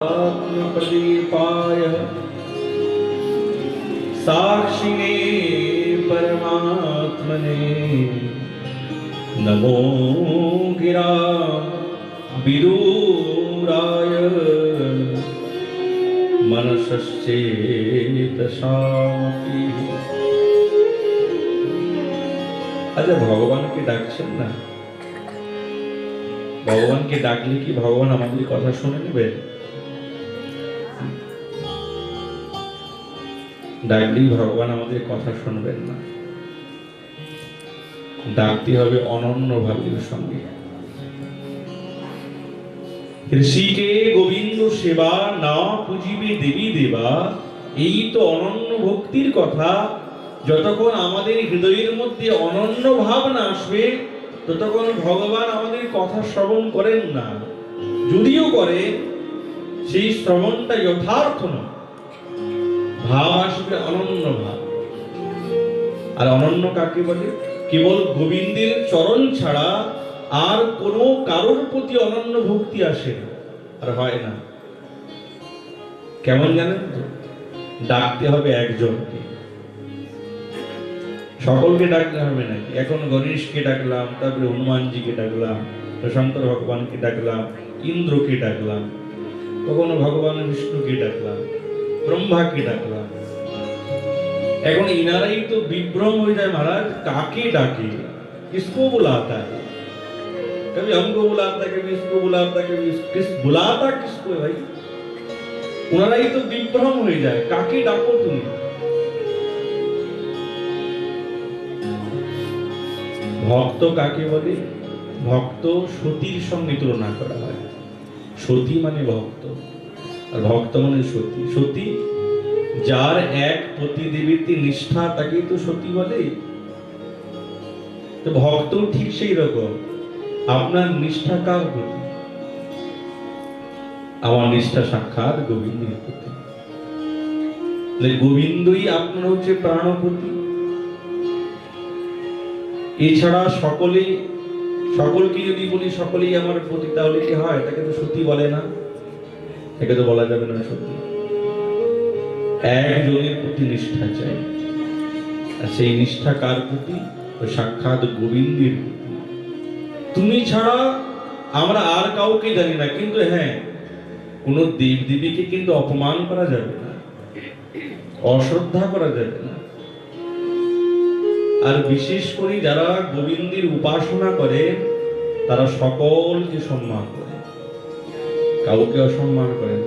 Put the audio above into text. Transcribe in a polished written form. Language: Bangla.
आत्मप्रदीपाय साक्षिणे परमात्मने नमो गिरा विदुराय मनसश्चेतसामपि। আচ্ছা, ভগবানকে ডাকছেন না? ভগবানকে ডাকলে কি ভগবান আমাদের কথা শুনে নেবেন? ডাকলেই ভগবান আমাদের কথা শুনবেন না। ডাকতে হবে অনন্য ভাবের সঙ্গে। ঋষিকে গোবিন্দ সেবা না পুজিবে দেবী দেবা, এই তো অনন্য ভক্তির কথা। যতক্ষণ আমাদের হৃদয়ের মধ্যে অনন্য ভাব না আসবে, ততক্ষণ ভগবান আমাদের কথা শ্রবণ করেন না। যদিও করে, সেই শ্রবণটা যথার্থ না। ভাব আসবে অনন্য ভাব। আর অনন্য কাকে বলে? কেবল গোবিন্দের চরণ ছাড়া আর কোনো কারোর প্রতি অনন্য ভক্তি আসে না, আর হয় না। কেমন জানেন তো? ডাকতে হবে একজনকে, সকলকে ডাকলে হবে নাকি? এখন গণেশকে ডাকলাম, তারপরে হনুমানজিকে ডাকলাম, শঙ্কর ভগবানকে ডাকলাম, ইন্দ্রকে ডাকলাম, কখনো ভগবান বিষ্ণুকে ডাকলাম, ব্রহ্মাকে ডাকলাম। এখন ইনারাই তো বিভ্রম হয়ে যায়, মহারাজ কাকে ডাকে, किसको बुलाता है? कभी हमको बुलाता है, कभी इसको बुलाता है, कभी किस बुलाता किसको है भाई? उनाराई तो विभ्रम हो जाए, काके डाको তুমি? ভক্ত কাকে বলে? ভক্ত সতীর সঙ্গে তুলনা করা হয়। সতী মানে ভক্ত, আর ভক্ত মানে সতী। সতী যার এক প্রতিদেবীতে নিষ্ঠা, তাকেই তো সতী বলে। তো ভক্ত ঠিক সেই রকম। আপনার নিষ্ঠা কার প্রতি? আমার নিষ্ঠা সাক্ষাৎ গোবিন্দের প্রতি। গোবিন্দই আপনার হচ্ছে প্রাণপতি। এছাড়া সকলকে যদি বলি সকলেই আমার প্রতি, তাহলে কি হয়? তাকে তো সতী বলে না, তাকে তো বলা যাবে না সতী। একজনের প্রতি নিষ্ঠা চাই, আর সেই নিষ্ঠা কার প্রতি? সাক্ষাৎ গোবিন্দের প্রতি। তুমি ছাড়া আমরা আর কাউকে জানি না, কিন্তু হ্যাঁ, কোন দেব দেবীকে কিন্তু অপমান করা যাবে না, অশ্রদ্ধা করা যাবে না। আর বিশেষ করে যারা গোবিন্দের উপাসনা করে, তারা সকলকে সম্মান করে, কাউকে অসম্মান করে না।